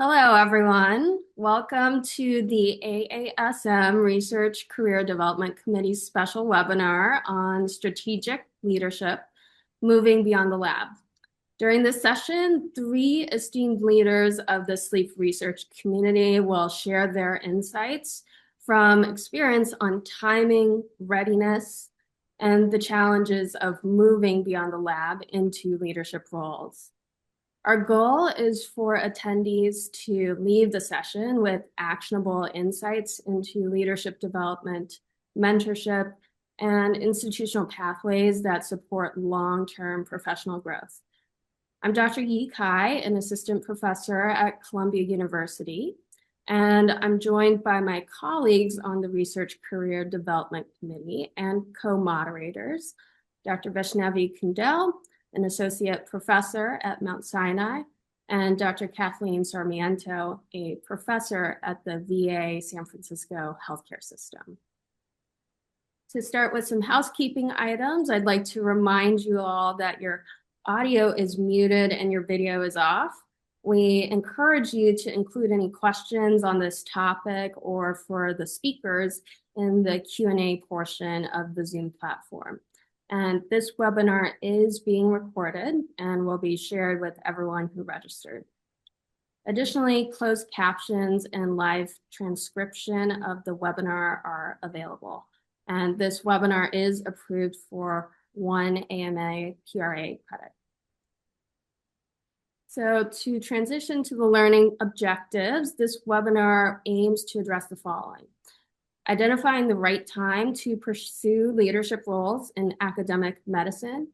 Hello, everyone. Welcome to the AASM Research Career Development Committee's special webinar on strategic leadership, moving beyond the lab. During this session, three esteemed leaders of the sleep research community will share their insights from experience on timing, readiness, and the challenges of moving beyond the lab into leadership roles. Our goal is for attendees to leave the session with actionable insights into leadership development, mentorship, and institutional pathways that support long-term professional growth. I'm Dr. Yi Kai, an assistant professor at Columbia University, and I'm joined by my colleagues on the Research Career Development Committee and co-moderators, Dr. Vaishnavi Kundal, an associate professor at Mount Sinai, and Dr. Kathleen Sarmiento, a professor at the VA San Francisco healthcare system. To start with some housekeeping items, I'd like to remind you all that your audio is muted and your video is off. We encourage you to include any questions on this topic or for the speakers in the Q&A portion of the Zoom platform. And this webinar is being recorded and will be shared with everyone who registered. Additionally, closed captions and live transcription of the webinar are available. And this webinar is approved for 1 AMA PRA credit. So to transition to the learning objectives, this webinar aims to address the following: identifying the right time to pursue leadership roles in academic medicine,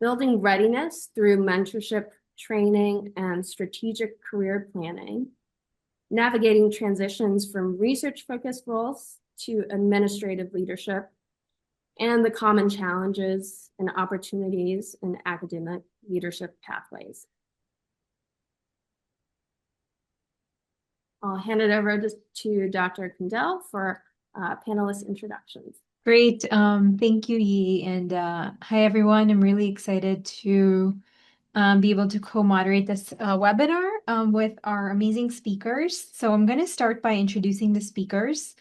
building readiness through mentorship, training, and strategic career planning, navigating transitions from research-focused roles to administrative leadership, and the common challenges and opportunities in academic leadership pathways. I'll hand it over to Dr. Kundal for panelist introductions. Great. Thank you, Yi. And hi, everyone. I'm really excited to be able to co-moderate this webinar with our amazing speakers. So I'm going to start by introducing the speakers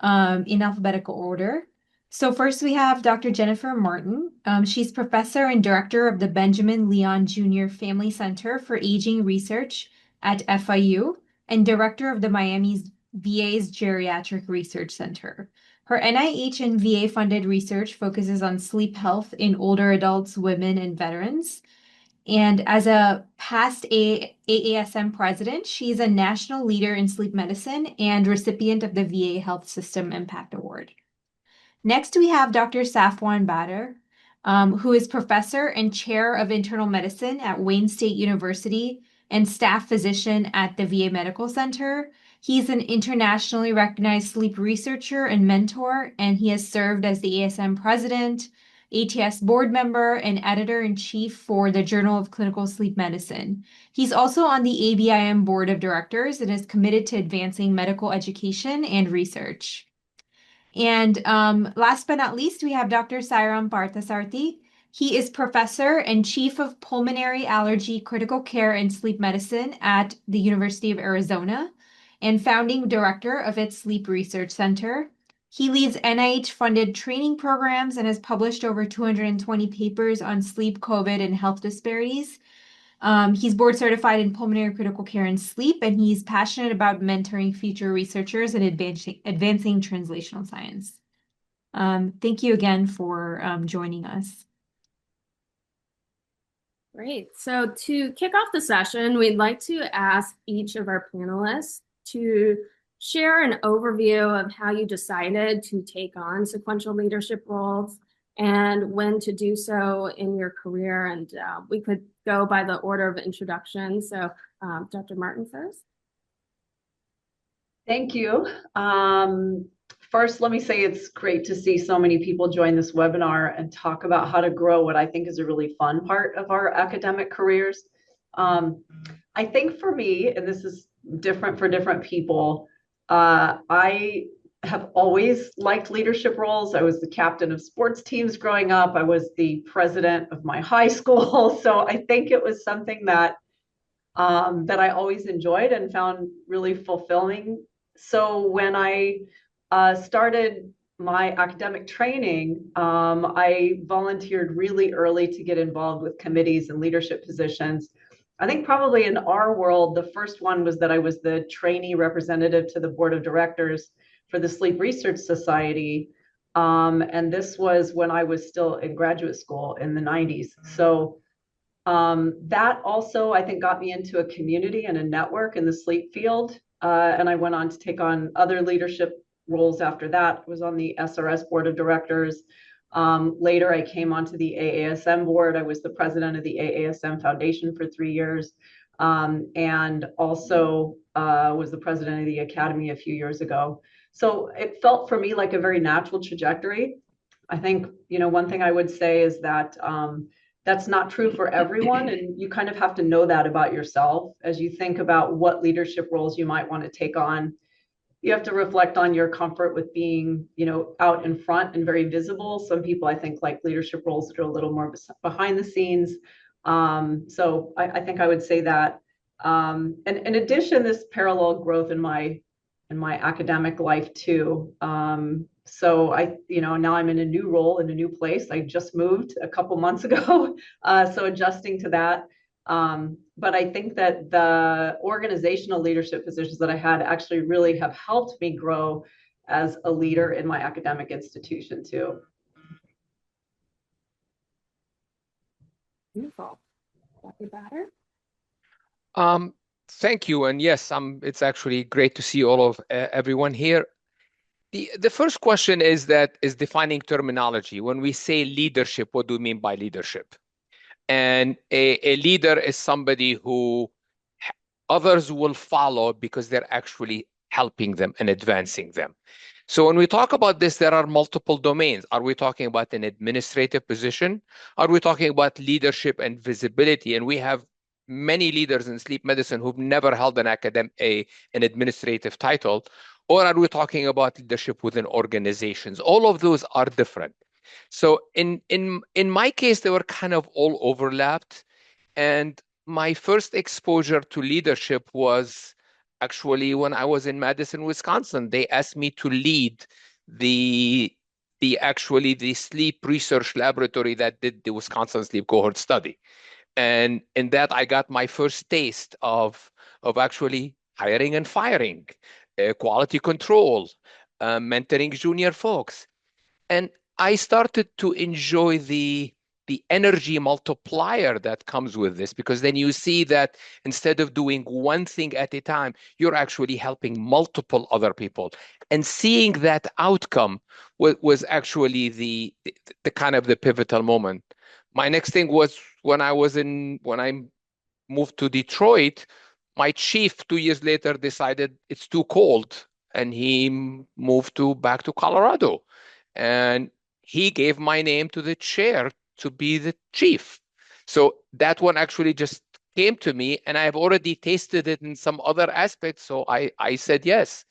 in alphabetical order. So first we have Dr. Jennifer Martin. She's professor and director of the Benjamin Leon Jr. Family Center for Aging Research at FIU and director of the Miami's VA's Geriatric Research Center. Her NIH and VA-funded research focuses on sleep health in older adults, women, and veterans. And as a past AASM president, she's a national leader in sleep medicine and recipient of the VA Health System Impact Award. Next, we have Dr. Safwan Badr, who is professor and chair of internal medicine at Wayne State University and staff physician at the VA Medical Center. He's an internationally recognized sleep researcher and mentor, and he has served as the ASM president, ATS board member, and editor-in-chief for the Journal of Clinical Sleep Medicine. He's also on the ABIM board of directors and is committed to advancing medical education and research. And last but not least, we have Dr. Sairam Parthasarthi. He is professor and chief of pulmonary allergy, critical care, and sleep medicine at the University of Arizona and founding director of its Sleep Research Center. He leads NIH-funded training programs and has published over 220 papers on sleep, COVID, and health disparities. He's board certified in pulmonary critical care and sleep, and he's passionate about mentoring future researchers and advancing translational science. Thank you again for joining us. Great. So to kick off the session, we'd like to ask each of our panelists to share an overview of how you decided to take on sequential leadership roles and when to do so in your career. And we could go by the order of introduction. So Dr. Martin first. Thank you. First, let me say it's great to see so many people join this webinar and talk about how to grow what I think is a really fun part of our academic careers. I think for me, and this is different for different people, I have always liked leadership roles. I was the captain of sports teams growing up. I was the president of my high school. So I think it was something that that I always enjoyed and found really fulfilling. So when I started my academic training, I volunteered really early to get involved with committees and leadership positions. I think probably in our world, the first one was that I was the trainee representative to the board of directors for the Sleep Research Society. And this was when I was still in graduate school in the 90s. So that also, I think, got me into a community and a network in the sleep field. And I went on to take on other leadership roles after that. I was on the SRS board of directors. Later, I came onto the AASM board. I was the president of the AASM Foundation for 3 years, and also was the president of the Academy a few years ago. So it felt for me like a very natural trajectory. I think, one thing I would say is that that's not true for everyone. And you kind of have to know that about yourself as you think about what leadership roles you might want to take on. You have to reflect on your comfort with being, out in front and very visible. Some people, I think, like leadership roles that are a little more behind the scenes. So I think I would say that. And in addition, this parallel growth in my academic life too. So now I'm in a new role in a new place. I just moved a couple months ago, so adjusting to that. But I think that the organizational leadership positions that I had actually really have helped me grow as a leader in my academic institution too. Beautiful. Dr. Batter? Thank you. And yes, it's actually great to see all of everyone here. The first question is defining terminology. When we say leadership, what do we mean by leadership? And a leader is somebody who others will follow because they're actually helping them and advancing them. So when we talk about this, there are multiple domains. Are we talking about an administrative position? Are we talking about leadership and visibility? And we have many leaders in sleep medicine who've never held an administrative title. Or are we talking about leadership within organizations? All of those are different. So in my case, they were kind of all overlapped. And my first exposure to leadership was actually when I was in Madison, Wisconsin. They asked me to lead the sleep research laboratory that did the Wisconsin sleep cohort study. And in that, I got my first taste of actually hiring and firing, quality control, mentoring junior folks. And I started to enjoy the energy multiplier that comes with this, because then you see that instead of doing one thing at a time, you're actually helping multiple other people. And seeing that outcome was actually the kind of the pivotal moment. My next thing was when I moved to Detroit, my chief 2 years later decided it's too cold and he moved back to Colorado. And he gave my name to the chair to be the chief. So that one actually just came to me, and I've already tasted it in some other aspects. So I said yes.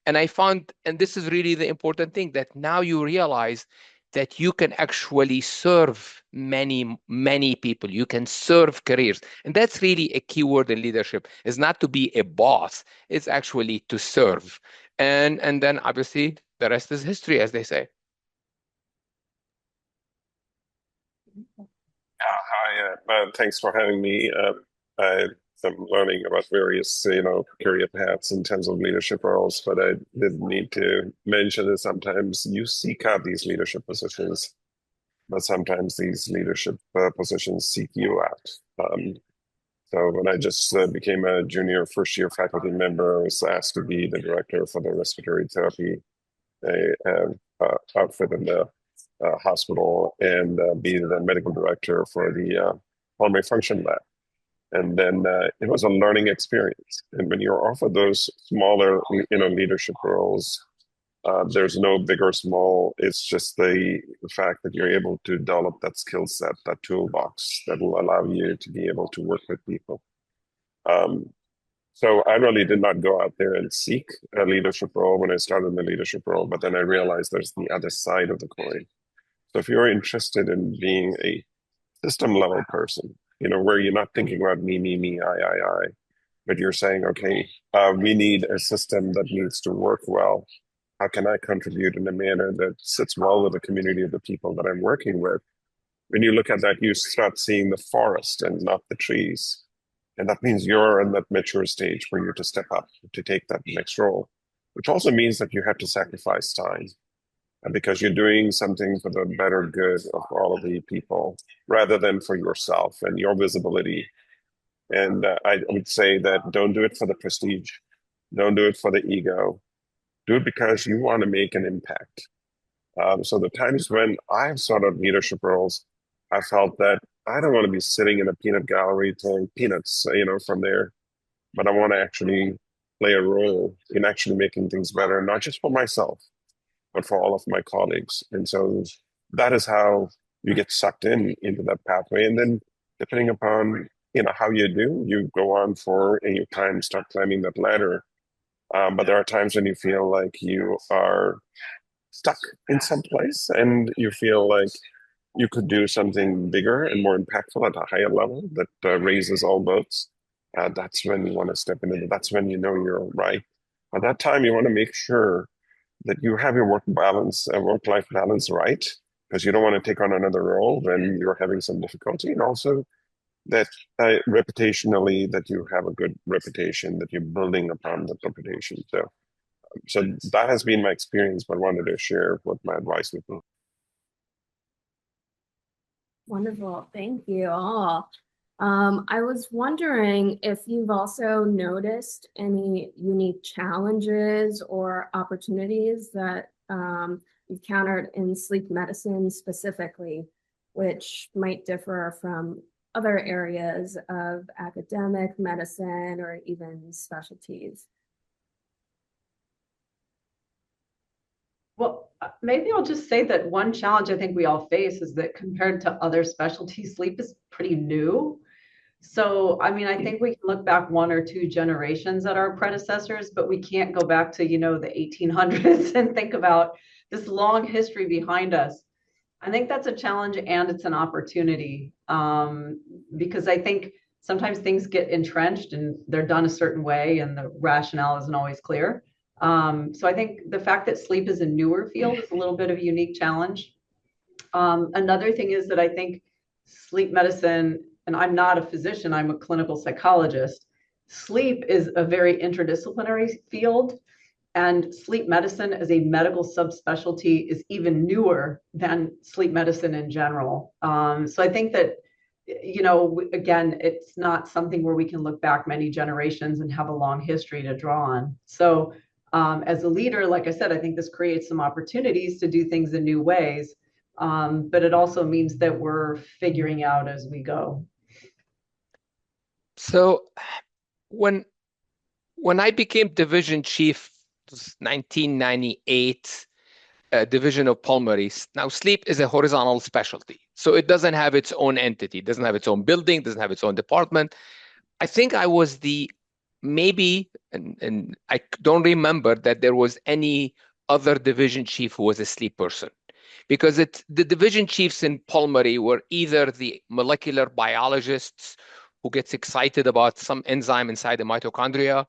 And I found, and this is really the important thing, that now you realize that you can actually serve many, many people. You can serve careers. And that's really a key word in leadership, is not to be a boss. It's actually to serve. And then obviously the rest is history, as they say. Hi, thanks for having me. I'm learning about various, career paths in terms of leadership roles, but I did need to mention that sometimes you seek out these leadership positions, but sometimes these leadership positions seek you out. So when I just became a junior first-year faculty member, I was asked to be the director for the respiratory therapy outfit in the hospital, and be the medical director for the pulmonary function lab. And then it was a learning experience. And when you're offered those smaller, leadership roles, there's no big or small. It's just the fact that you're able to develop that skill set, that toolbox that will allow you to be able to work with people. So I really did not go out there and seek a leadership role when I started in the leadership role, but then I realized there's the other side of the coin. So if you're interested in being a system level person, where you're not thinking about me, I, but you're saying, okay, we need a system that needs to work well. How can I contribute in a manner that sits well with the community of the people that I'm working with? When you look at that, you start seeing the forest and not the trees. And that means you're in that mature stage for you to step up, to take that next role, which also means that you have to sacrifice time because you're doing something for the better good of all of the people rather than for yourself and your visibility. And I would say that don't do it for the prestige. Don't do it for the ego. Do it because you want to make an impact. So the times when I've sought out leadership roles, I felt that I don't want to be sitting in a peanut gallery throwing peanuts, from there, but I want to actually play a role in actually making things better, not just for myself, but for all of my colleagues. And so that is how you get sucked into that pathway. And then depending upon, how you do, you go on and you kind of start climbing that ladder. But there are times when you feel like you are stuck in some place and you feel like you could do something bigger and more impactful at a higher level that raises all boats. That's when you want to step into it. That's when you know you're right. At that time, you want to make sure that you have your work-life balance right, because you don't want to take on another role when you're having some difficulty, and also that reputationally that you have a good reputation, that you're building upon that reputation. So that has been my experience, but I wanted to share what my advice would be. Wonderful. Thank you all. I was wondering if you've also noticed any unique challenges or opportunities that you've encountered in sleep medicine specifically, which might differ from other areas of academic medicine or even specialties. Well, maybe I'll just say that one challenge I think we all face is that compared to other specialties, sleep is pretty new. So, I mean, I think we can look back 1 or 2 generations at our predecessors, but we can't go back to, the 1800s and think about this long history behind us. I think that's a challenge and it's an opportunity, because I think sometimes things get entrenched and they're done a certain way and the rationale isn't always clear. So I think the fact that sleep is a newer field is a little bit of a unique challenge. Another thing is that I think sleep medicine, and I'm not a physician, I'm a clinical psychologist. Sleep is a very interdisciplinary field, and sleep medicine as a medical subspecialty is even newer than sleep medicine in general. So I think that, again, it's not something where we can look back many generations and have a long history to draw on. So as a leader, like I said, I think this creates some opportunities to do things in new ways. But it also means that we're figuring out as we go. So when I became division chief, it was 1998, division of pulmonary. Now, sleep is a horizontal specialty, so it doesn't have its own entity, it doesn't have its own building, doesn't have its own department. I think I was and I don't remember that there was any other division chief who was a sleep person, because the division chiefs in pulmonary were either the molecular biologists who gets excited about some enzyme inside the mitochondria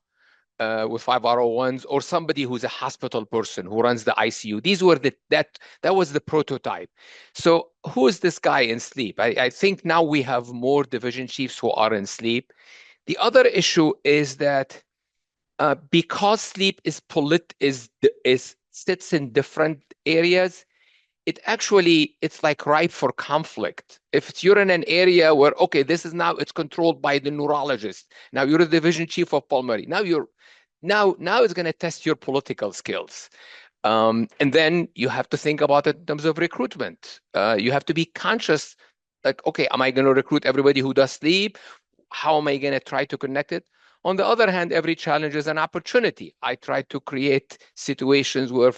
with 5-RO1s, or somebody who's a hospital person who runs the ICU. These were that was the prototype. So who is this guy in sleep? I think now we have more division chiefs who are in sleep. The other issue is that because sleep sits in different areas, it's like ripe for conflict. If you're in an area where, okay, it's controlled by the neurologist. Now you're the division chief of pulmonary. Now it's going to test your political skills. And then you have to think about it in terms of recruitment. You have to be conscious, like, okay, am I going to recruit everybody who does sleep? How am I going to try to connect it? On the other hand, every challenge is an opportunity. I try to create situations where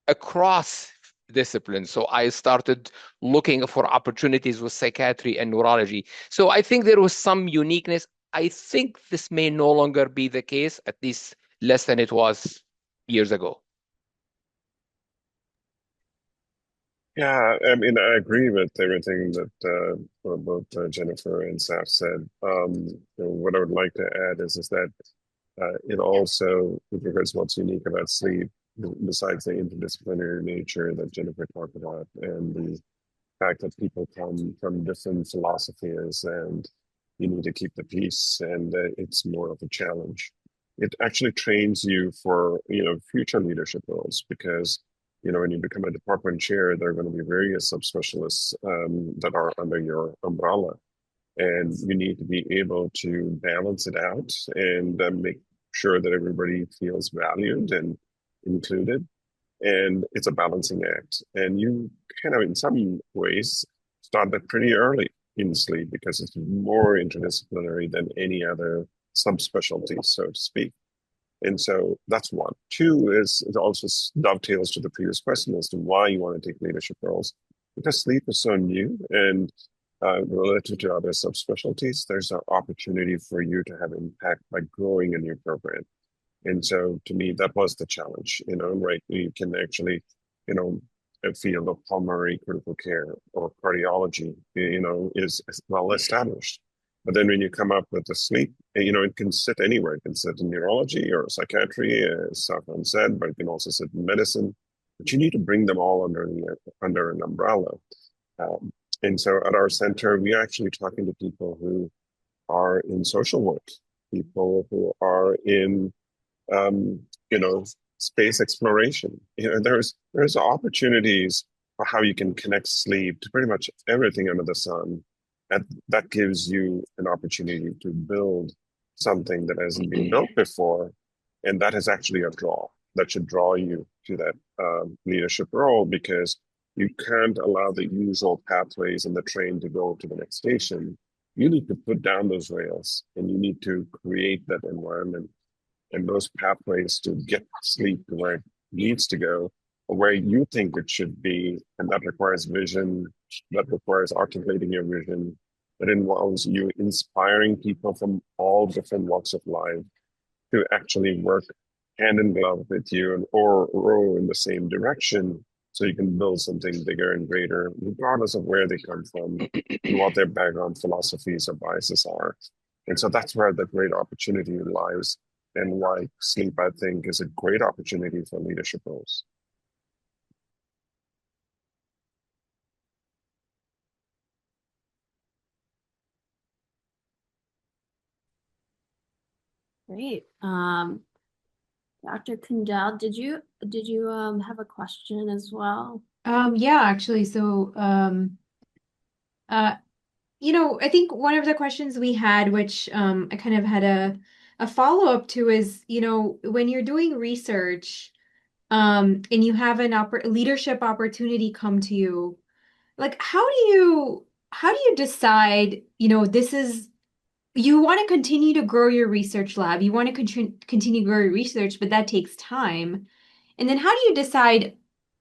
across disciplines. So I started looking for opportunities with psychiatry and neurology. So I think there was some uniqueness. I think this may no longer be the case, at least less than it was years ago. Yeah, I mean, I agree with everything that both Jennifer and Saf said. What I would like to add is that it also, with regards to what's unique about sleep, besides the interdisciplinary nature that Jennifer talked about, and the fact that people come from different philosophies and you need to keep the peace, and it's more of a challenge. It actually trains you for future leadership roles, because when you become a department chair, there are going to be various subspecialists that are under your umbrella, and you need to be able to balance it out and make sure that everybody feels valued and included. And it's a balancing act. And you kind of, in some ways, start that pretty early in sleep, because it's more interdisciplinary than any other subspecialty, so to speak. And so that's one. Two is it also dovetails to the previous question as to why you want to take leadership roles. Because sleep is so new and relative to other subspecialties, there's an opportunity for you to have impact by growing in your program. And so to me, that was the challenge, right? You can actually, a field of pulmonary critical care or cardiology, is well established. But then when you come up with the sleep, it can sit anywhere. It can sit in neurology or psychiatry, as Safran said, but it can also sit in medicine. But you need to bring them all under an umbrella. Um, and so at our center, we are actually talking to people who are in social work, people who are in um, space exploration. There's opportunities for how you can connect sleep to pretty much everything under the sun. And that gives you an opportunity to build something that hasn't been built before. And that is actually a draw that should draw you to that leadership role, because you can't allow the usual pathways in the train to go to the next station. You need to put down those rails, and you need to create that environment and those pathways to get sleep to where it needs to go, or where you think it should be. And that requires vision, that requires articulating your vision, that involves you inspiring people from all different walks of life to actually work hand in glove with you or row in the same direction, so you can build something bigger and greater, regardless of where they come from and what their background philosophies or biases are. And so that's where the great opportunity lies, and why sleep, I think, is a great opportunity for leadership roles. Great. Dr. Kundal, did you have a question as well? Yeah, actually, so I think one of the questions we had, which I kind of had a follow-up to, is, when you're doing research, and you have an leadership opportunity come to you, like how do you decide, this is, you want to continue to grow your research lab, you want to continue to grow your research, but that takes time. And then how do you decide,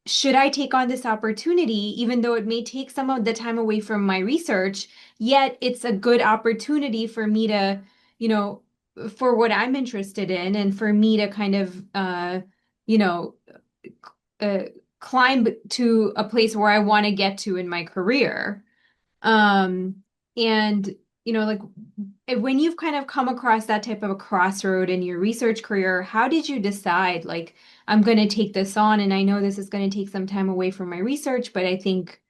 should I take on this opportunity, even though it may take some of the time away from my research, yet it's a good opportunity for me to, for what I'm interested in, and for me to kind of, you know, uh, climb to a place where I want to get to in my career. Um, and, like, when you've kind of come across that type of a crossroad in your research career, how did you decide, like, I'm going to take this on, and I know this is going to take some time away from my research, but I think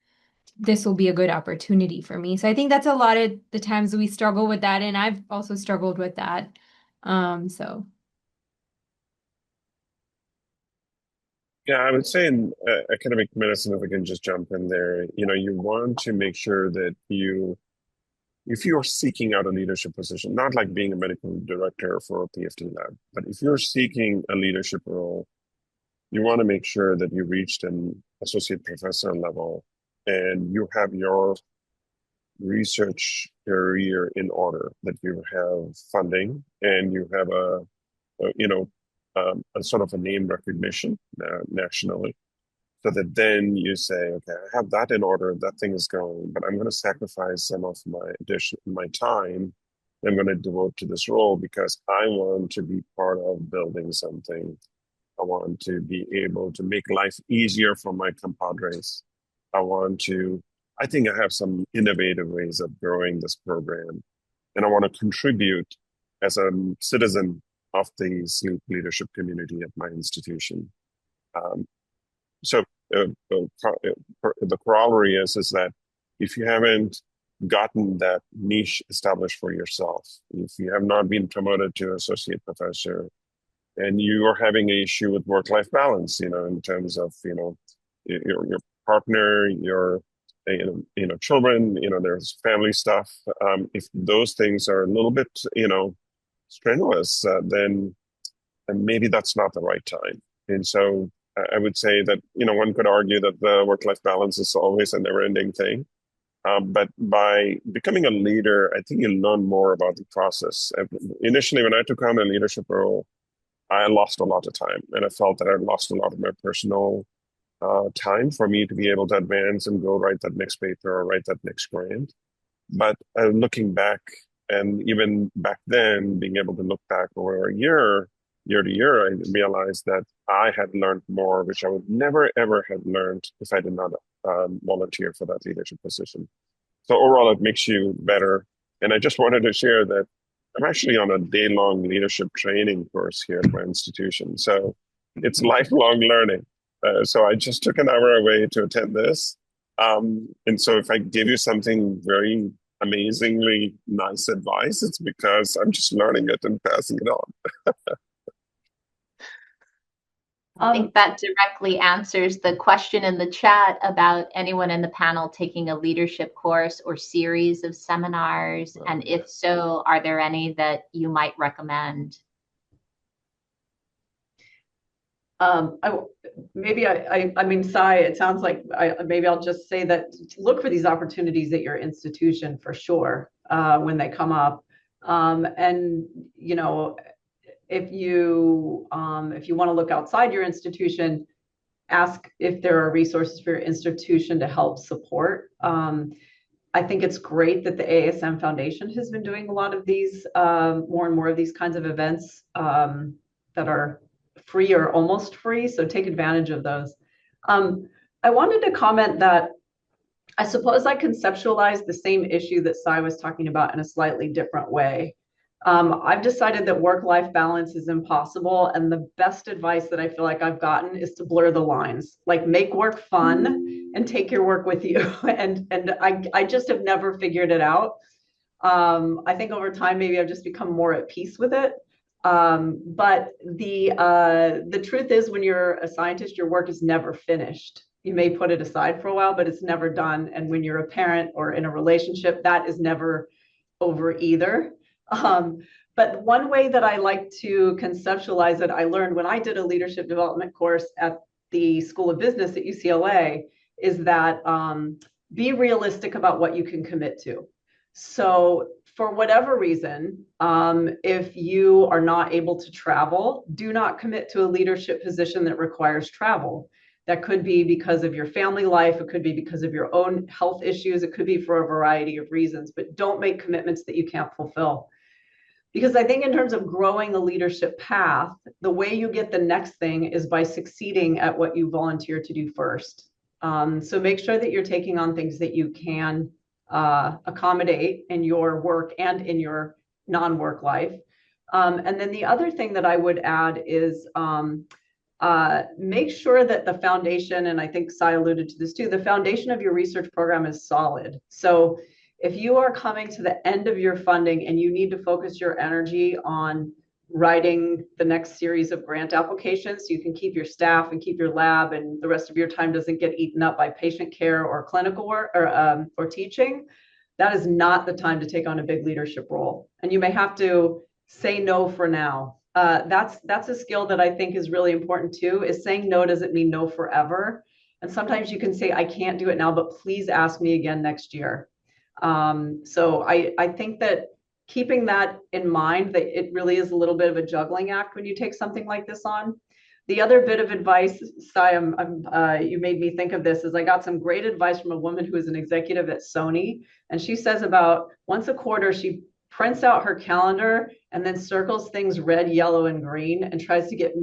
this will be a good opportunity for me. So I think that's a lot of the times we struggle with that, and I've also struggled with that. So. Yeah, I would say in academic medicine, if I can just jump in there, you want to make sure that if you're seeking out a leadership position, not like being a medical director for a PhD lab, but if you're seeking a leadership role, you want to make sure that you reached an associate professor level and you have your research career in order, that you have funding and you have a sort of a name recognition nationally, so that then you say, okay, I have that in order, that thing is going, but I'm going to sacrifice some of my time I'm going to devote to this role, because I want to be part of building something. I want to be able to make life easier for my compadres. I think I have some innovative ways of growing this program, and I want to contribute as a citizen of the sleep leadership community at my institution. Um, so the corollary is that if you haven't gotten that niche established for yourself, if you have not been promoted to associate professor, and you are having an issue with work-life balance, in terms of, your partner, your, children, there's family stuff. If those things are a little bit, strenuous, then maybe that's not the right time. And so I would say that, one could argue that the work-life balance is always a never-ending thing. But by becoming a leader, I think you learn more about the process. Initially, when I took on a leadership role, I lost a lot of time, and I felt that I lost a lot of my personal time for me to be able to advance and go write that next paper or write that next grant. But looking back, and even back then, being able to look back over a year to year, I realized that I had learned more, which I would never, ever have learned if I did not volunteer for that leadership position. So overall, it makes you better. And I just wanted to share that I'm actually on a day-long leadership training course here at my institution. So it's lifelong learning. So I just took an hour away to attend this. And so if I give you something very amazingly nice advice, it's because I'm just learning it and passing it on. I think that directly answers the question in the chat about anyone in the panel taking a leadership course or series of seminars. And if so, are there any that you might recommend? I mean, Sai, it sounds like maybe I'll just say that look for these opportunities at your institution for sure when they come up. And, if you want to look outside your institution, ask if there are resources for your institution to help support. I think it's great that the AASM Foundation has been doing a lot of these, more and more of these kinds of events that are free or almost free. So take advantage of those. I wanted to comment that I suppose I conceptualized the same issue that Sai was talking about in a slightly different way. I've decided that work-life balance is impossible, and the best advice that I feel like I've gotten is to blur the lines, like make work fun and take your work with you. And I just have never figured it out. I think over time, maybe I've just become more at peace with it. But the truth is, when you're a scientist, your work is never finished. You may put it aside for a while, but it's never done. And when you're a parent or in a relationship, that is never over either. But one way that I like to conceptualize it, I learned when I did a leadership development course at the School of Business at UCLA, is that be realistic about what you can commit to. So for whatever reason, if you are not able to travel, do not commit to a leadership position that requires travel. That could be because of your family life. It could be because of your own health issues. It could be for a variety of reasons, but don't make commitments that you can't fulfill. Because I think in terms of growing a leadership path, the way you get the next thing is by succeeding at what you volunteer to do first. So make sure that you're taking on things that you can accommodate in your work and in your non-work life. And then the other thing that I would add is make sure that the foundation, and I think Sai alluded to this too, the foundation of your research program is solid. So if you are coming to the end of your funding and you need to focus your energy on writing the next series of grant applications so you can keep your staff and keep your lab and the rest of your time doesn't get eaten up by patient care or clinical work or teaching, that is not the time to take on a big leadership role. And you may have to say no for now. That's a skill that I think is really important too, is saying no doesn't mean no forever. And sometimes you can say, I can't do it now, but please ask me again next year. So I think that keeping that in mind, that it really is a little bit of a juggling act when you take something like this on. The other bit of advice, Sai, you made me think of this, is I got some great advice from a woman who is an executive at Sony. And she says about once a quarter, she prints out her calendar and then circles things red, yellow, and green and tries to get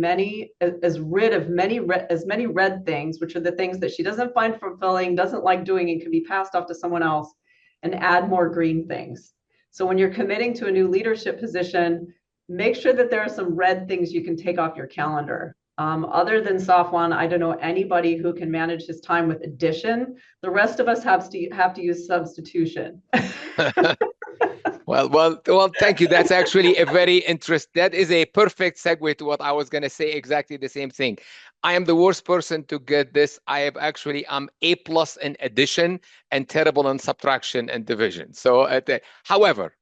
as many red things, which are the things that she doesn't find fulfilling, doesn't like doing, and can be passed off to someone else, and add more green things. So when you're committing to a new leadership position, make sure that there are some red things you can take off your calendar. Other than Safwan, I don't know anybody who can manage his time with addition. The rest of us have to use substitution. Well, thank you. That's actually a very interesting, that is a perfect segue to what I was going to say, exactly the same thing. I am the worst person to get this. I'm A+ in addition and terrible in subtraction and division. So, however,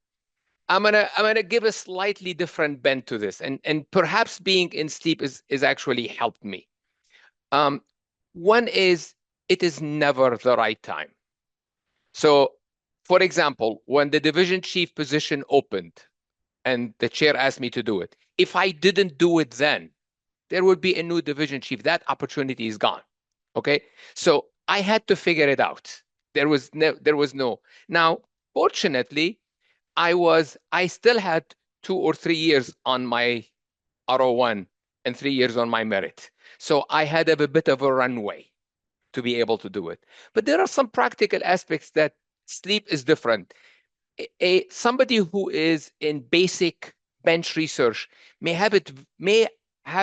I'm gonna give a slightly different bent to this, and perhaps being in sleep is actually helped me. One is, it is never the right time. So, for example, when the division chief position opened and the chair asked me to do it, if I didn't do it then, there would be a new division chief. That opportunity is gone. Okay, so I had to figure it out. There was no. Now, fortunately, I still had 2 or 3 years on my RO1 and 3 years on my merit. So I had a bit of a runway to be able to do it. But there are some practical aspects that sleep is different. Somebody who is in basic bench research may have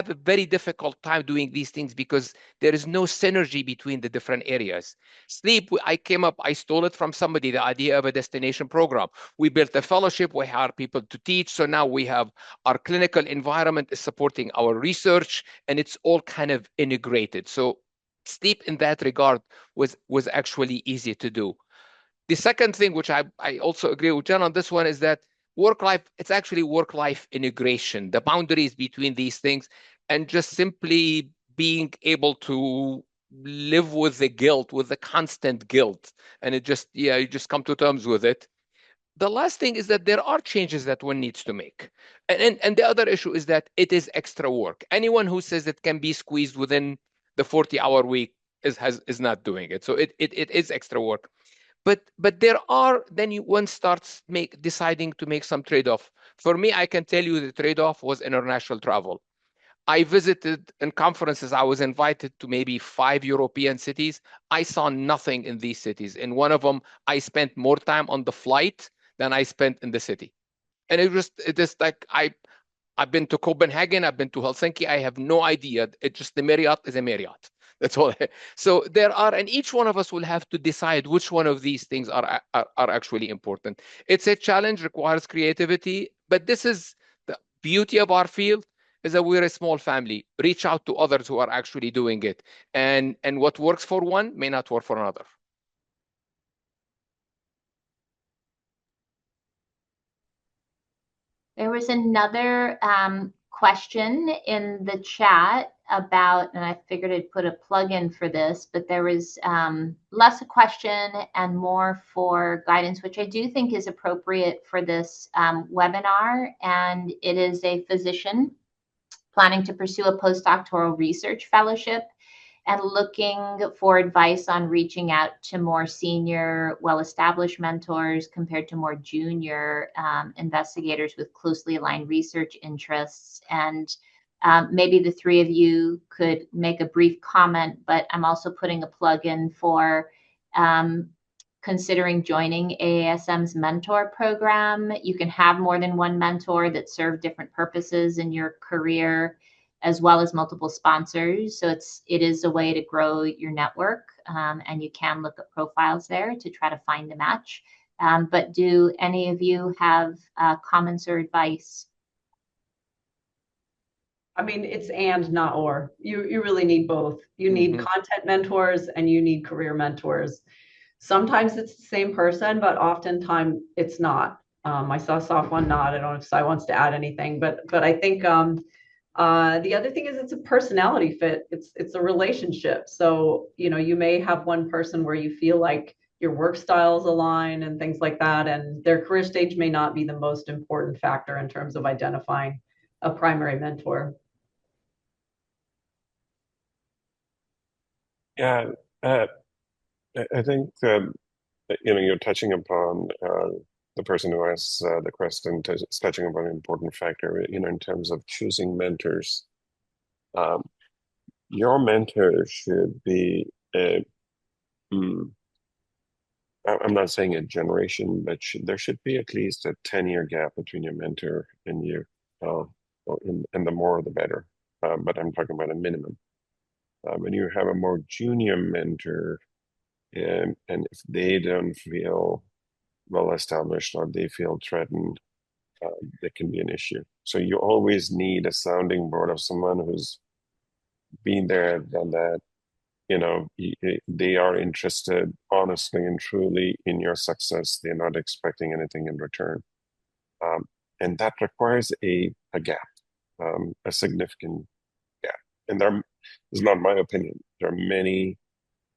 a very difficult time doing these things because there is no synergy between the different areas. Sleep, I stole it from somebody, the idea of a destination program. We built a fellowship, we hired people to teach. So now we have our clinical environment is supporting our research, and it's all kind of integrated. So sleep in that regard was actually easy to do. The second thing, which I also agree with Jen on this one, is that it's actually work-life integration, the boundaries between these things, and just simply being able to live with the guilt, with the constant guilt. And you just come to terms with it. The last thing is that there are changes that one needs to make. And the other issue is that it is extra work. Anyone who says it can be squeezed within the 40-hour week is not doing it. So it is extra work. But one starts deciding to make some trade-off. For me, I can tell you the trade-off was international travel. I visited in conferences, I was invited to maybe 5 European cities. I saw nothing in these cities. In one of them, I spent more time on the flight than I spent in the city. And it is like I've been to Copenhagen, I've been to Helsinki. I have no idea. It's just the Marriott is a Marriott. That's all. So and each one of us will have to decide which one of these things are actually important. It's a challenge, requires creativity, but this is the beauty of our field, is that we're a small family. Reach out to others who are actually doing it. And what works for one may not work for another. There was another question in the chat about, and I figured I'd put a plug in for this, but there was less a question and more for guidance, which I do think is appropriate for this webinar. And it is a physician planning to pursue a postdoctoral research fellowship and looking for advice on reaching out to more senior, well-established mentors compared to more junior investigators with closely aligned research interests. And maybe the three of you could make a brief comment, but I'm also putting a plug in for considering joining AASM's mentor program. You can have more than one mentor that serve different purposes in your career, as well as multiple sponsors. So it is a way to grow your network, and you can look at profiles there to try to find a match. But do any of you have comments or advice? I mean, it's and not or. You really need both. You need content mentors and you need career mentors. Sometimes it's the same person, but oftentimes it's not. I saw Safwan nod. I don't know if Sai wants to add anything, but I think the other thing is it's a personality fit. It's a relationship. So, you may have one person where you feel like your work styles align and things like that, and their career stage may not be the most important factor in terms of identifying a primary mentor. Yeah, I think you're touching upon the person who asks the question is touching upon an important factor, in terms of choosing mentors. Your mentor should be I'm not saying a generation, but there should be at least a 10-year gap between your mentor and you, and the more the better. But I'm talking about a minimum. When you have a more junior mentor, and if they don't feel well established or they feel threatened, that can be an issue. So you always need a sounding board of someone who's been there, done that. They are interested honestly and truly in your success. They're not expecting anything in return. And that requires a gap, a significant gap. And this is not my opinion. There are many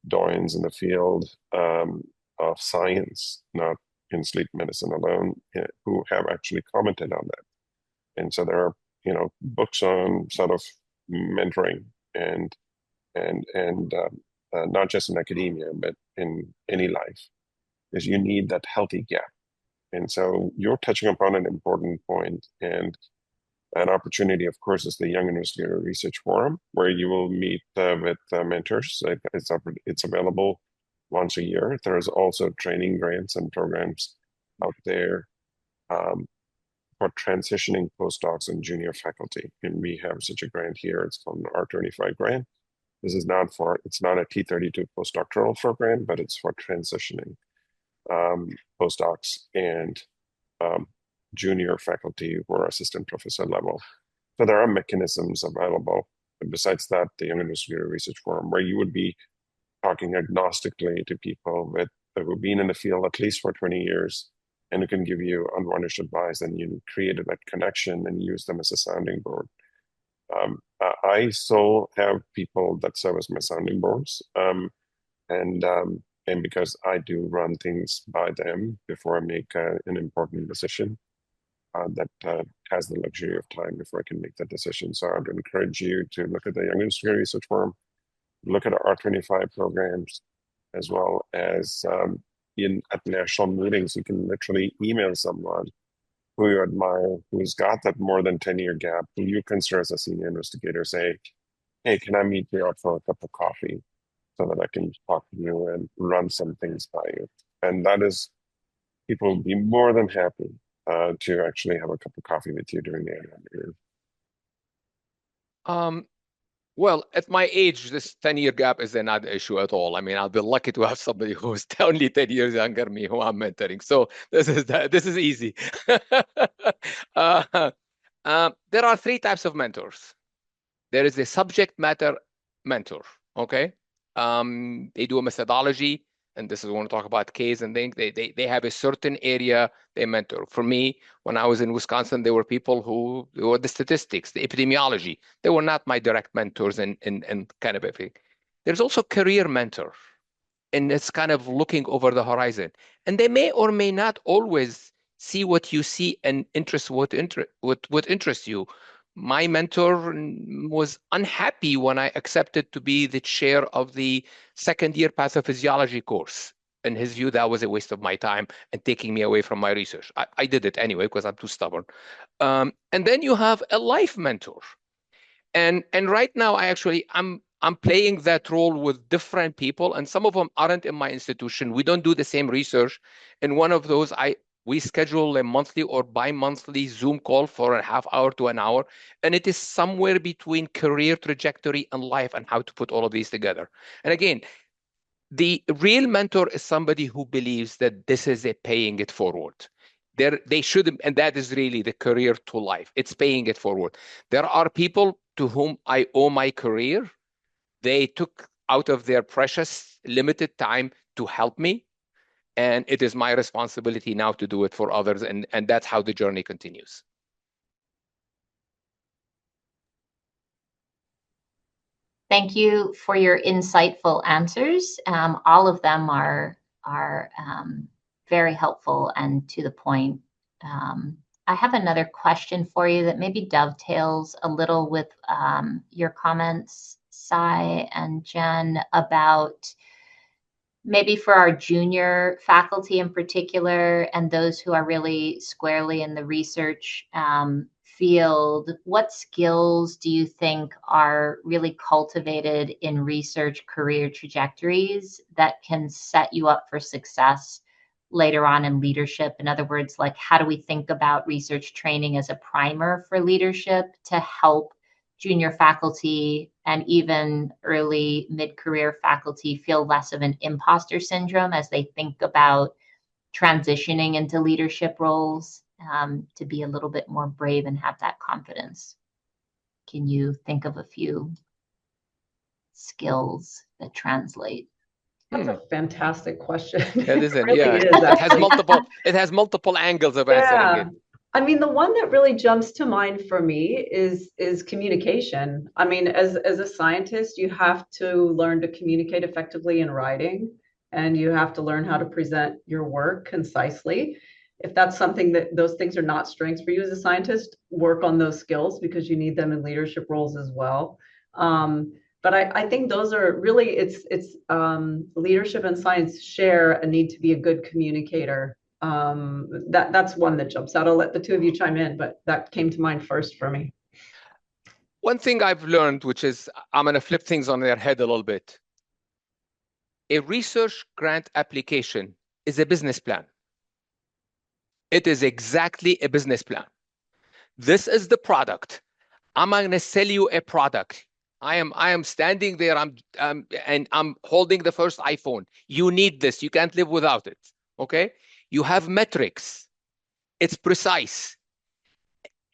doyens in the field of science, not in sleep medicine alone, who have actually commented on that. And so there are, books on sort of mentoring and not just in academia, but in any life, is you need that healthy gap. And so you're touching upon an important point, and an opportunity, of course, is the Young Investigator Research Forum, where you will meet with mentors. It's available once a year. There's also training grants and programs out there for transitioning postdocs and junior faculty. And we have such a grant here. It's called an R25 grant. It's not a T32 postdoctoral program, but it's for transitioning postdocs and junior faculty who are assistant professor level. So there are mechanisms available. And besides that, the Young Investigator Research Forum, where you would be talking agnostically to people who've been in the field at least for 20 years and who can give you unvarnished advice, and you create that connection and use them as a sounding board. I still have people that serve as my sounding boards, and because I do run things by them before I make an important decision that has the luxury of time before I can make that decision. So I would encourage you to look at the Young Investigator Research Forum, look at our R25 programs, as well as at national meetings, you can literally email someone who you admire, who's got that more than 10-year gap, who you consider as a senior investigator, say, hey, can I meet you out for a cup of coffee so that I can talk to you and run some things by you? And that is, people will be more than happy to actually have a cup of coffee with you during the annual meeting. Well, at my age, this 10-year gap is not an issue at all. I mean, I'll be lucky to have somebody who's only 10 years younger than me who I'm mentoring. So this is easy. There are three types of mentors. There is a subject matter mentor, okay? They do a methodology, and this is when we talk about case and things. They have a certain area they mentor. For me, when I was in Wisconsin, there were people who were the statistics, the epidemiology. They were not my direct mentors and kind of everything. There's also career mentor, and it's kind of looking over the horizon. And they may or may not always see what you see and what interests you. My mentor was unhappy when I accepted to be the chair of the second-year pathophysiology course. In his view, that was a waste of my time and taking me away from my research. I did it anyway because I'm too stubborn. And then you have a life mentor. And right now, I'm playing that role with different people, and some of them aren't in my institution. We don't do the same research. In one of those, we schedule a monthly or bi-monthly Zoom call for a half hour to an hour, and it is somewhere between career trajectory and life and how to put all of these together. And again, the real mentor is somebody who believes that this is a paying it forward. They should, and that is really the career to life. It's paying it forward. There are people to whom I owe my career. They took out of their precious limited time to help me, and it is my responsibility now to do it for others, and that's how the journey continues. Thank you for your insightful answers. All of them are very helpful and to the point. I have another question for you that maybe dovetails a little with your comments, Sai and Jen, about maybe for our junior faculty in particular, and those who are really squarely in the research field, what skills do you think are really cultivated in research career trajectories that can set you up for success later on in leadership? In other words, like, how do we think about research training as a primer for leadership to help junior faculty and even early mid-career faculty feel less of an imposter syndrome as they think about transitioning into leadership roles, to be a little bit more brave and have that confidence? Can you think of a few skills that translate? That's a fantastic question. That is It it. really Yeah, is, actually. it has multiple angles of answering Yeah. it. I mean, the one that really jumps to mind for me is communication. I mean, as a scientist, you have to learn to communicate effectively in writing, and you have to learn how to present your work concisely. If that's something that those things are not strengths for you as a scientist, work on those skills because you need them in leadership roles as well. But I think those are really it's leadership and science share a need to be a good communicator. That's one that jumps out. I'll let the two of you chime in, but that came to mind first for me. One thing I've learned, which is I'm going to flip things on their head a little bit. A research grant application is a business plan. It is exactly a business plan. This is the product. I'm going to sell you a product. I am standing there. And I'm holding the first iPhone. You need this. You can't live without it. Okay. You have metrics. It's precise.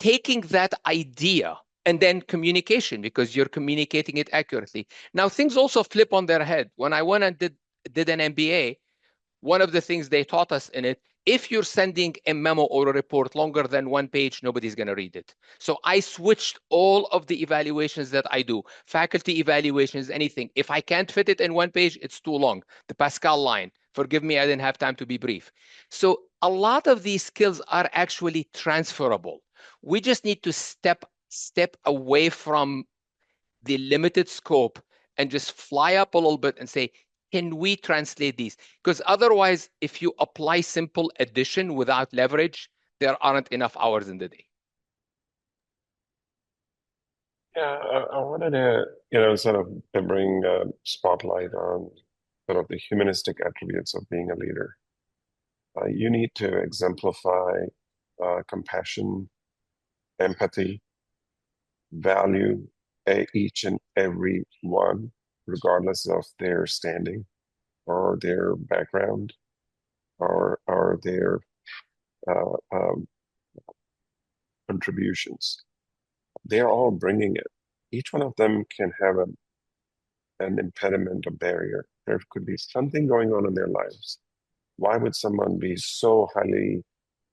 Taking that idea and then communication, because you're communicating it accurately. Now things also flip on their head. When I went and did an MBA, one of the things they taught us in it, if you're sending a memo or a report longer than 1 page, nobody's going to read it. So I switched all of the evaluations that I do, faculty evaluations, anything. If I can't fit it in 1 page, it's too long. The Pascal line, forgive me, I didn't have time to be brief. So a lot of these skills are actually transferable. We just need to step away from the limited scope and just fly up a little bit and say, can we translate these? Because otherwise, if you apply simple addition without leverage, there aren't enough hours in the day. Yeah, I wanted to, sort of bring a spotlight on sort of the humanistic attributes of being a leader. You need to exemplify compassion, empathy, value each and every one, regardless of their standing or their background or their uh, um, contributions. They're all bringing it. Each one of them can have an impediment, a barrier. There could be something going on in their lives. Why would someone be so highly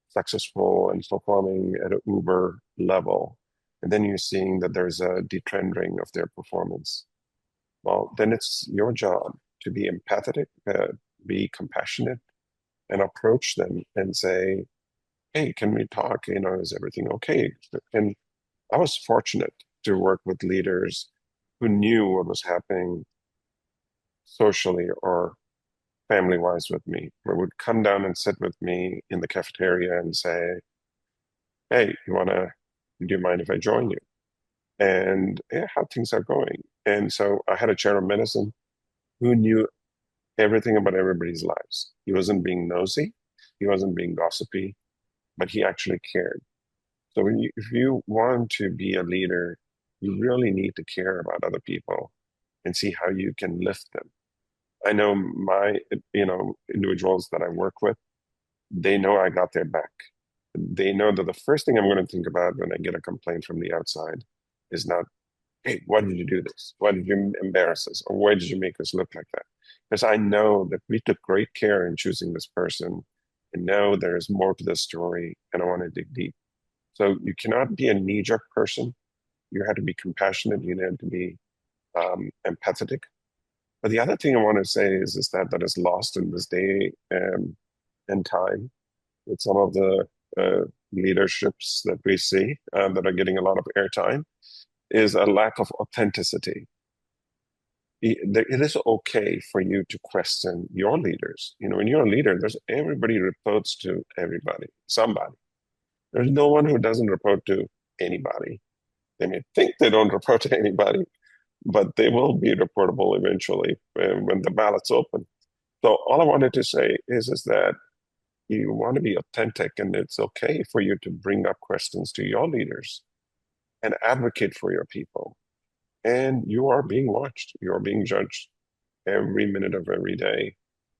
successful and performing at an Uber level, and then you're seeing that there's a detrending of their performance? Well, then it's your job to be empathetic, be compassionate, and approach them and say, hey, can we talk? Is everything okay? And I was fortunate to work with leaders who knew what was happening socially or family-wise with me, who would come down and sit with me in the cafeteria and say, hey, do you mind if I join you? And how things are going. And so I had a chair of medicine who knew everything about everybody's lives. He wasn't being nosy, he wasn't being gossipy, but he actually cared. So if you want to be a leader, you really need to care about other people and see how you can lift them. I know my, individuals that I work with, they know I got their back. They know that the first thing I'm going to think about when I get a complaint from the outside is not, hey, why did you do this? Why did you embarrass us? Or why did you make us look like that? Because I know that we took great care in choosing this person and know there is more to this story and I want to dig deep. So you cannot be a knee-jerk person. You have to be compassionate. You have to be empathetic. But the other thing I want to say is that is lost in this day and time with some of the leaderships that we see that are getting a lot of airtime is a lack of authenticity. it is okay for you to question your leaders. When you're a leader, everybody reports to everybody, somebody. There's no one who doesn't report to anybody. They may think they don't report to anybody, but they will be reportable eventually when the ballot's open. So all I wanted to say is that you want to be authentic, and it's okay for you to bring up questions to your leaders and advocate for your people. And you are being watched. You are being judged every minute of every day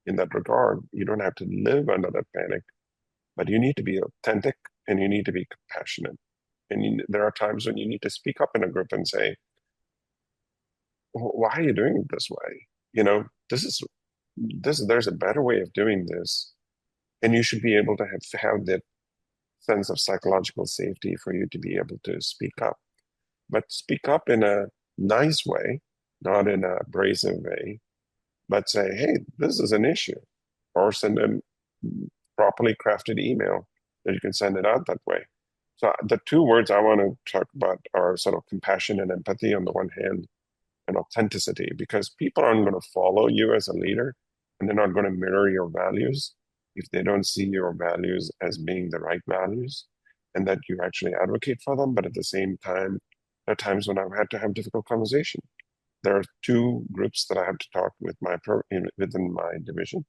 in that regard. You don't have to live under that panic, but you need to be authentic and you need to be compassionate. And there are times when you need to speak up in a group and say, why are you doing it this way? There's a better way of doing this. And you should be able to have that sense of psychological safety for you to be able to speak up. But speak up in a nice way, not in a abrasive way, but say, hey, this is an issue. Or send a properly crafted email that you can send it out that way. So the two words I want to talk about are sort of compassion and empathy on the one hand, and authenticity, because people aren't going to follow you as a leader, and they're not going to mirror your values if they don't see your values as being the right values and that you actually advocate for them. But at the same time, there are times when I've had to have difficult conversation. There are two groups that I have to talk with within my division,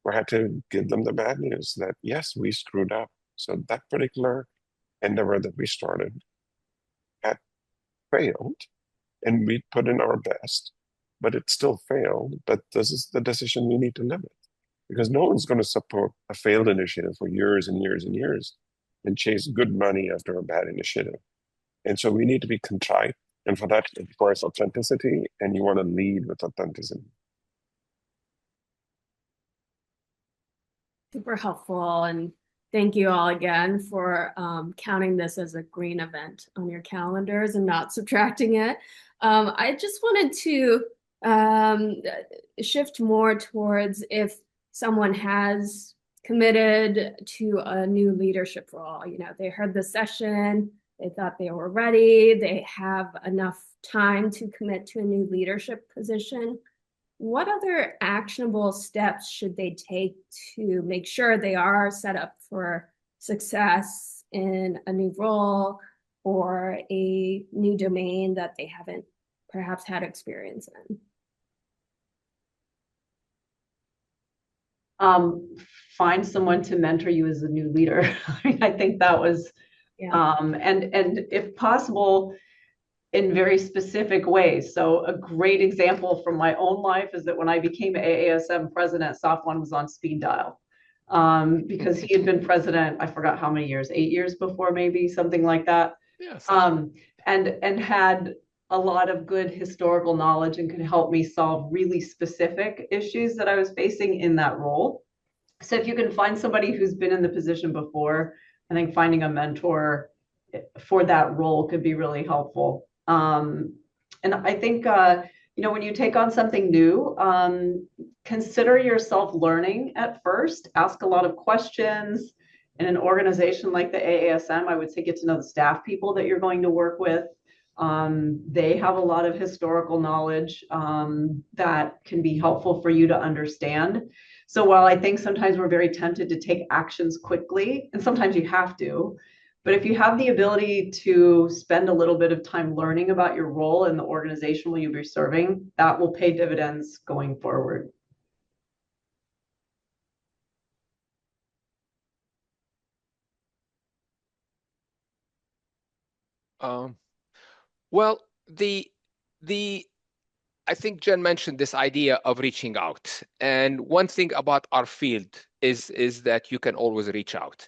where I had to give them the bad news that, yes, we screwed up. So that particular endeavor that we started had failed, and we put in our best, but it still failed. But this is the decision we need to live with, because no one's going to support a failed initiative for years and years and years and chase good money after a bad initiative. And so we need to be contrite. And for that, it requires authenticity, and you want to lead with authenticity. Super helpful. And thank you all again for counting this as a green event on your calendars and not subtracting it. I just wanted to shift more towards if someone has committed to a new leadership role. They heard the session, they thought they were ready, they have enough time to commit to a new leadership position. What other actionable steps should they take to make sure they are set up for success in a new role or a new domain that they haven't perhaps had experience in? Find someone to mentor you as a new leader. I think that was, and if possible, in very specific ways. So a great example from my own life is that when I became AASM president, Safwan was on speed dial because he had been president, I forgot how many years, 8 years before, maybe something like that. Yes. And had a lot of good historical knowledge and could help me solve really specific issues that I was facing in that role. So if you can find somebody who's been in the position before, I think finding a mentor for that role could be really helpful. And I think, when you take on something new, consider yourself learning at first, ask a lot of questions. In an organization like the AASM, I would say get to know the staff people that you're going to work with. They have a lot of historical knowledge that can be helpful for you to understand. So while I think sometimes we're very tempted to take actions quickly, and sometimes you have to, but if you have the ability to spend a little bit of time learning about your role in the organization will you be serving, that will pay dividends going forward. Well, I think Jen mentioned this idea of reaching out. And one thing about our field is that you can always reach out.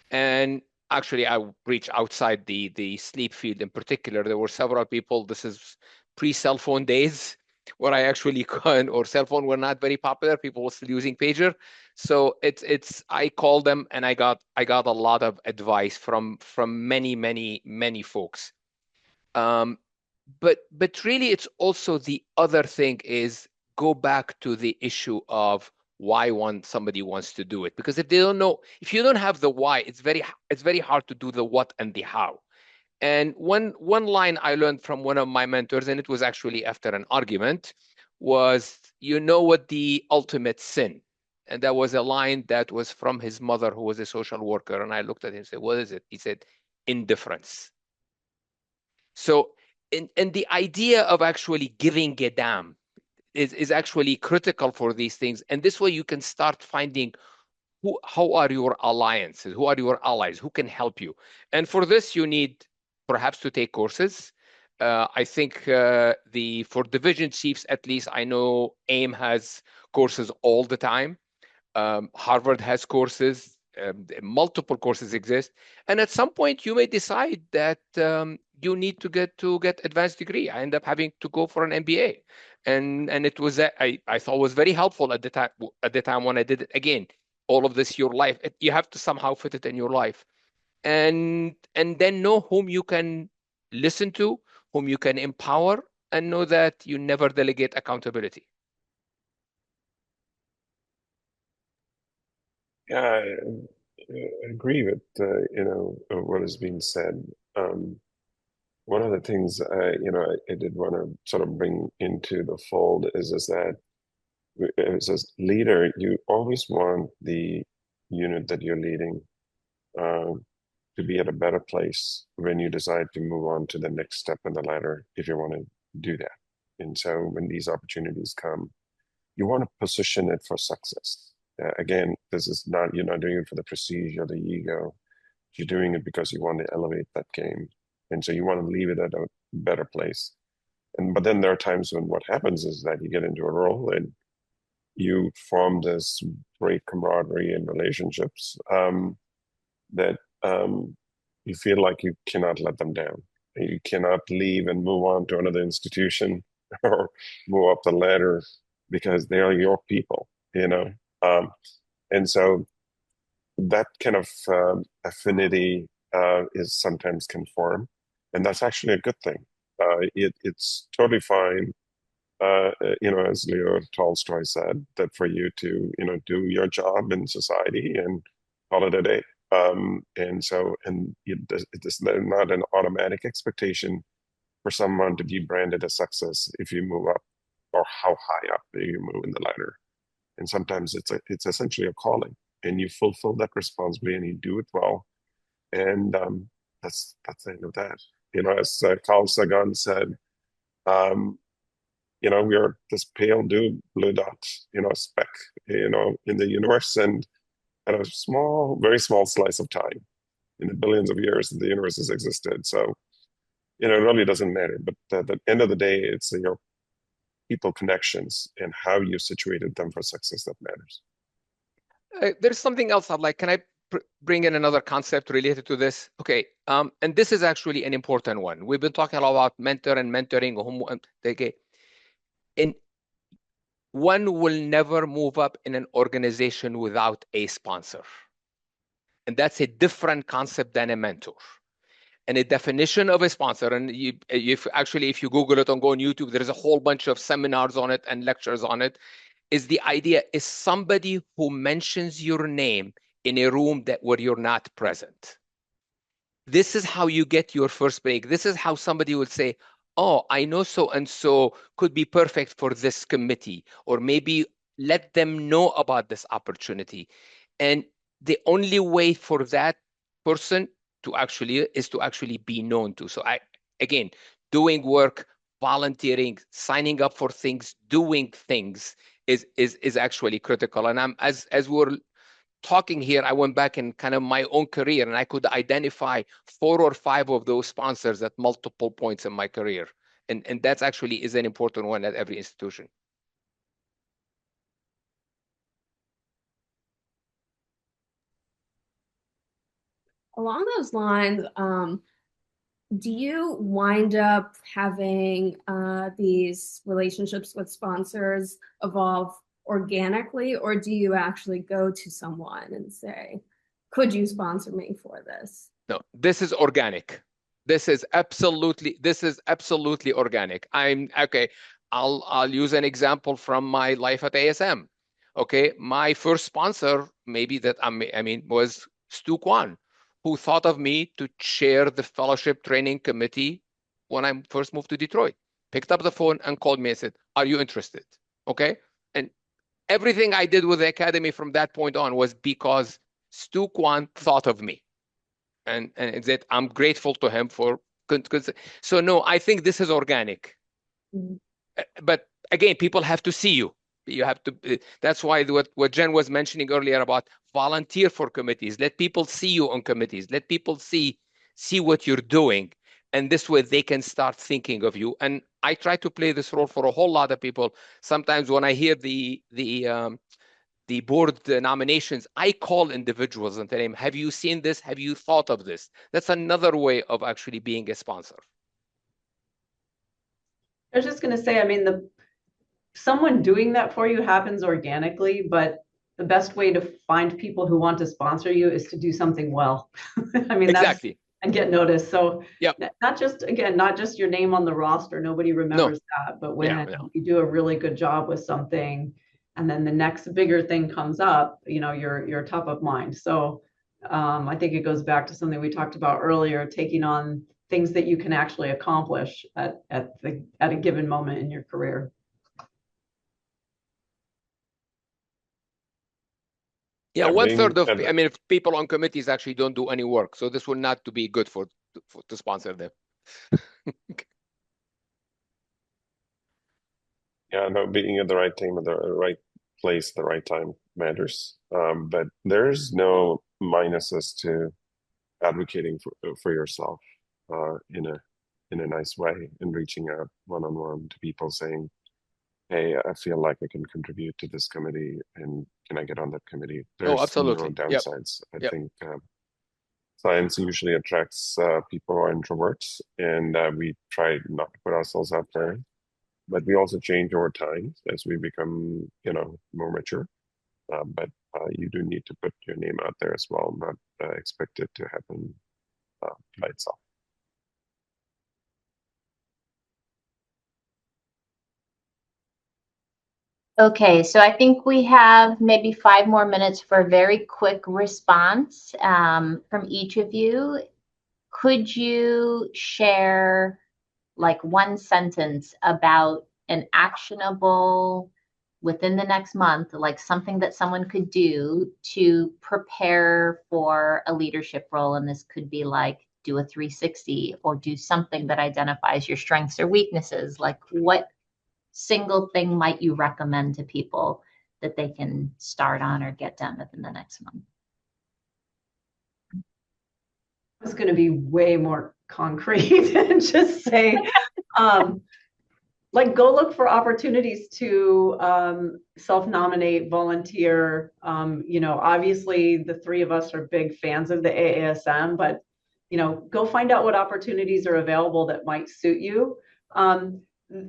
And actually, I reach outside the sleep field in particular. There were several people, this is pre-cell phone days, where I actually or cell phone were not very popular. People were still using pager. So I called them and I got a lot of advice from many folks. But really, it's also the other thing is go back to the issue of why somebody wants to do it. Because if they don't know, if you don't have the why, it's very hard to do the what and the how. And one line I learned from one of my mentors, and it was actually after an argument, was, you know what the ultimate sin? And that was a line that was from his mother, who was a social worker. And I looked at him and said, what is it? He said, indifference. So, and the idea of actually giving a damn is actually critical for these things. And this way you can start finding how are your alliances, who are your allies, who can help you. And for this, you need perhaps to take courses. I think for division chiefs, at least I know AIM has courses all the time. Harvard has courses, multiple courses exist. And at some point you may decide that you need to get advanced degree. I end up having to go for an MBA. And it was, I thought was very helpful at the time when I did it. Again, all of this, your life, you have to somehow fit it in your life. And then know whom you can listen to, whom you can empower, and know that you never delegate accountability. Yeah, I agree with what has been said. One of the things I did want to sort of bring into the fold is that as a leader, you always want the unit that you're leading to be at a better place when you decide to move on to the next step in the ladder, if you want to do that. And so when these opportunities come, you want to position it for success. Again, this is not, you're not doing it for the prestige or the ego. You're doing it because you want to elevate that game. And so you want to leave it at a better place. But then there are times when what happens is that you get into a role and you form this great camaraderie and relationships that you feel like you cannot let them down. You cannot leave and move on to another institution or move up the ladder because they are your people, and so that kind of affinity is sometimes can form, and that's actually a good thing. It's totally fine, as Leo Tolstoy said, that for you to, do your job in society and call it a day. And so, it is not an automatic expectation for someone to be branded a success if you move up, or how high up you move in the ladder. And sometimes it's essentially a calling, and you fulfill that responsibility and you do it well. And that's the end of that. As Carl Sagan said, we are this pale blue dot, speck, in the universe, and at a very small slice of time in the billions of years that the universe has existed. So, it really doesn't matter. But at the end of the day, it's your people connections and how you situated them for success that matters. There's something else I'd like. Can I bring in another concept related to this? Okay, and this is actually an important one. We've been talking a lot about mentor and mentoring. Okay, and one will never move up in an organization without a sponsor. And that's a different concept than a mentor. And a definition of a sponsor, and if you Google it and go on YouTube, there's a whole bunch of seminars on it and lectures on it, is the idea is somebody who mentions your name in a room where you're not present. This is how you get your first break. This is how somebody will say, oh, I know so-and-so could be perfect for this committee, or maybe let them know about this opportunity. And the only way for that person is to actually be known to. So again, doing work, volunteering, signing up for things, doing things is actually critical. And as we're talking here, I went back in kind of my own career, and I could identify 4 or 5 of those sponsors at multiple points in my career. And that's actually is an important one at every institution. Along those lines, do you wind up having these relationships with sponsors evolve organically, or do you actually go to someone and say, could you sponsor me for this? No, this is organic. This is absolutely organic. I'll use an example from my life at AASM. Okay, my first sponsor, maybe that was Stu Kwan, who thought of me to chair the fellowship training committee when I first moved to Detroit. picked up the phone and called me and said, are you interested? Okay. And everything I did with the academy from that point on was because Stu Kwan thought of me. And that I'm grateful to him for. So no, I think this is organic. Mhm. But again, people have to see you. You have to. That's why what Jen was mentioning earlier about volunteer for committees. Let people see you on committees. Let people see what you're doing, and this way they can start thinking of you. And I try to play this role for a whole lot of people. Sometimes when I hear the board nominations, I call individuals and tell them, have you seen this? Have you thought of this? That's another way of actually being a sponsor. I was just going to say, I mean, someone doing that for you happens organically, but the best way to find people who want to sponsor you is to do something well. I mean, exactly. And get noticed. So yep. not just your name on the roster. Nobody remembers that, but when you do a really good job with something, and then the next bigger thing comes up, you're top of mind. So I think it goes back to something we talked about earlier, taking on things that you can actually accomplish at a given moment in your career. Yeah, 1/3 of, I mean, if people on committees actually don't do any work, so this will not to be good to sponsor them. Yeah, no, being at the right team at the right place, the right time matters. But there's no minuses to advocating for yourself in a nice way and reaching out one-on-one to people saying, hey, I feel like I can contribute to this committee, and can I get on that committee? There's absolutely. no downsides. I think science usually attracts people who are introverts, and we try not to put ourselves out there. But we also change over time as we become, more mature. But you do need to put your name out there as well, not expect it to happen by itself. Okay, so I think we have maybe 5 more minutes for a very quick response from each of you. Could you share like one sentence about an actionable within the next month, like something that someone could do to prepare for a leadership role? And this could be like do a 360 or do something that identifies your strengths or weaknesses. Like what single thing might you recommend to people that they can start on or get done within the next month? It's going to be way more concrete and just say, like, go look for opportunities to self-nominate, volunteer. Obviously the 3 of us are big fans of the AASM, but, go find out what opportunities are available that might suit you.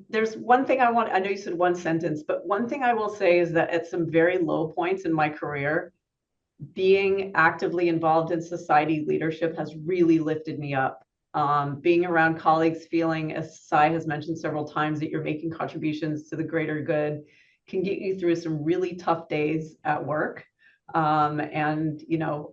There's one thing I know you said one sentence, but one thing I will say is that at some very low points in my career, being actively involved in society leadership has really lifted me up. Being around colleagues, feeling, as Sai has mentioned several times, that you're making contributions to the greater good can get you through some really tough days at work. And,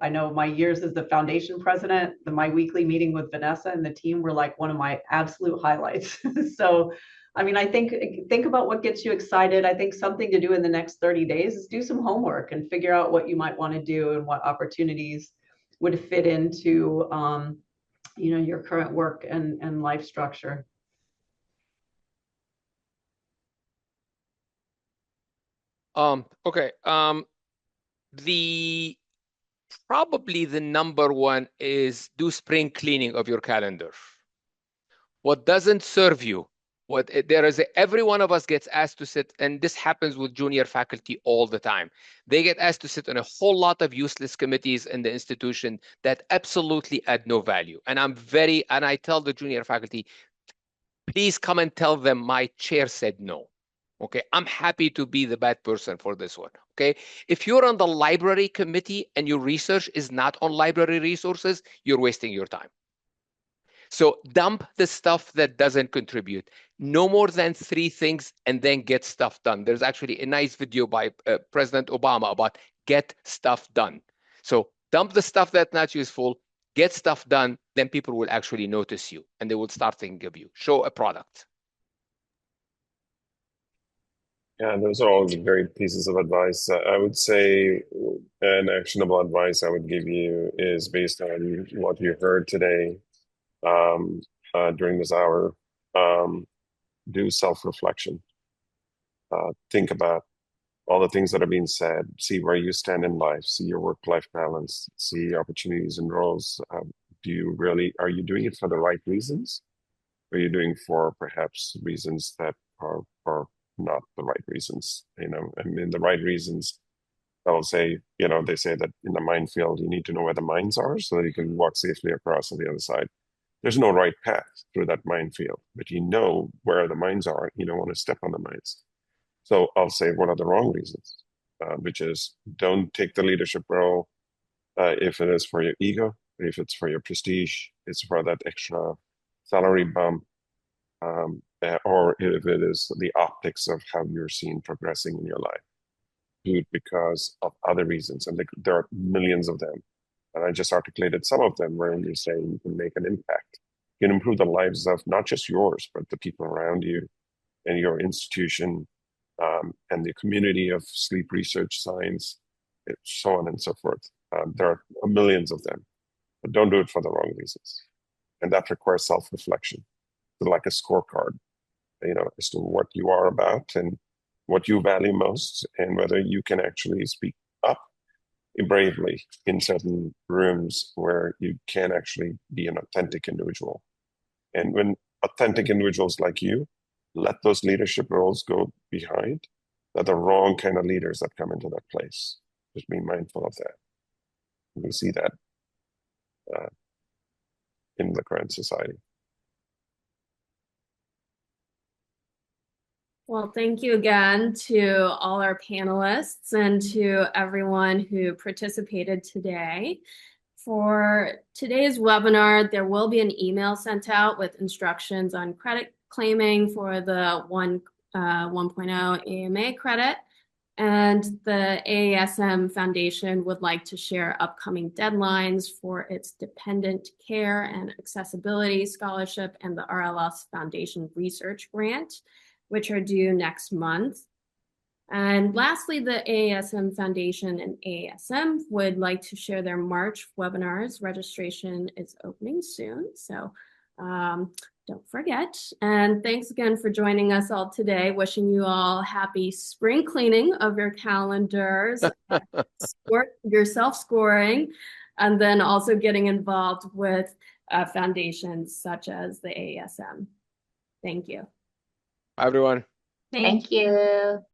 I know my years as the foundation president, my weekly meeting with Vanessa and the team were like one of my absolute highlights. So, I mean, I think about what gets you excited. I think something to do in the next 30 days is do some homework and figure out what you might want to do and what opportunities would fit into, your current work and life structure. Okay. Probably the number one is do spring cleaning of your calendar. What doesn't serve you, every one of us gets asked to sit, and this happens with junior faculty all the time. They get asked to sit on a whole lot of useless committees in the institution that absolutely add no value. And I tell the junior faculty, please come and tell them my chair said no. Okay, I'm happy to be the bad person for this one. Okay, if you're on the library committee and your research is not on library resources, you're wasting your time. So dump the stuff that doesn't contribute. No more than 3 things and then get stuff done. There's actually a nice video by President Obama about get stuff done. So dump the stuff that's not useful, get stuff done, then people will actually notice you and they will start thinking of you. Show a product. Yeah, those are all great pieces of advice. I would say an actionable advice I would give you is based on what you heard today during this hour. Do self-reflection. Think about all the things that are being said. See where you stand in life. See your work-life balance. See opportunities and roles. Are you doing it for the right reasons? Or are you doing for perhaps reasons that are not the right reasons? I mean, the right reasons, they'll say, they say that in the minefield, you need to know where the mines are so that you can walk safely across on the other side. There's no right path through that minefield, but you know where the mines are. You don't want to step on the mines. So I'll say, what are the wrong reasons? Which is, don't take the leadership role if it is for your ego, if it's for your prestige, it's for that extra salary bump, or if it is the optics of how you're seen progressing in your life. Do it because of other reasons, and there are millions of them. And I just articulated some of them where you say you can make an impact. You can improve the lives of not just yours, but the people around you and your institution, and the community of sleep research science, so on and so forth. There are millions of them, but don't do it for the wrong reasons. And that requires self-reflection, like a scorecard, as to what you are about and what you value most, and whether you can actually speak up bravely in certain rooms where you can actually be an authentic individual. And when authentic individuals like you let those leadership roles go behind, they're the wrong kind of leaders that come into that place. Just be mindful of that. We see that in the current society. Well, thank you again to all our panelists and to everyone who participated today. For today's webinar, there will be an email sent out with instructions on credit claiming for the 1.0 AMA credit. And the AASM Foundation would like to share upcoming deadlines for its Dependent Care and Accessibility Scholarship and the RLS Foundation Research Grant, which are due next month. And lastly, the AASM Foundation and AASM would like to share their March webinars. Registration is opening soon, so don't forget. And thanks again for joining us all today. Wishing you all happy spring cleaning of your calendars, your self-scoring, and then also getting involved with foundations such as the AASM. Thank you. Bye, everyone. Thank you.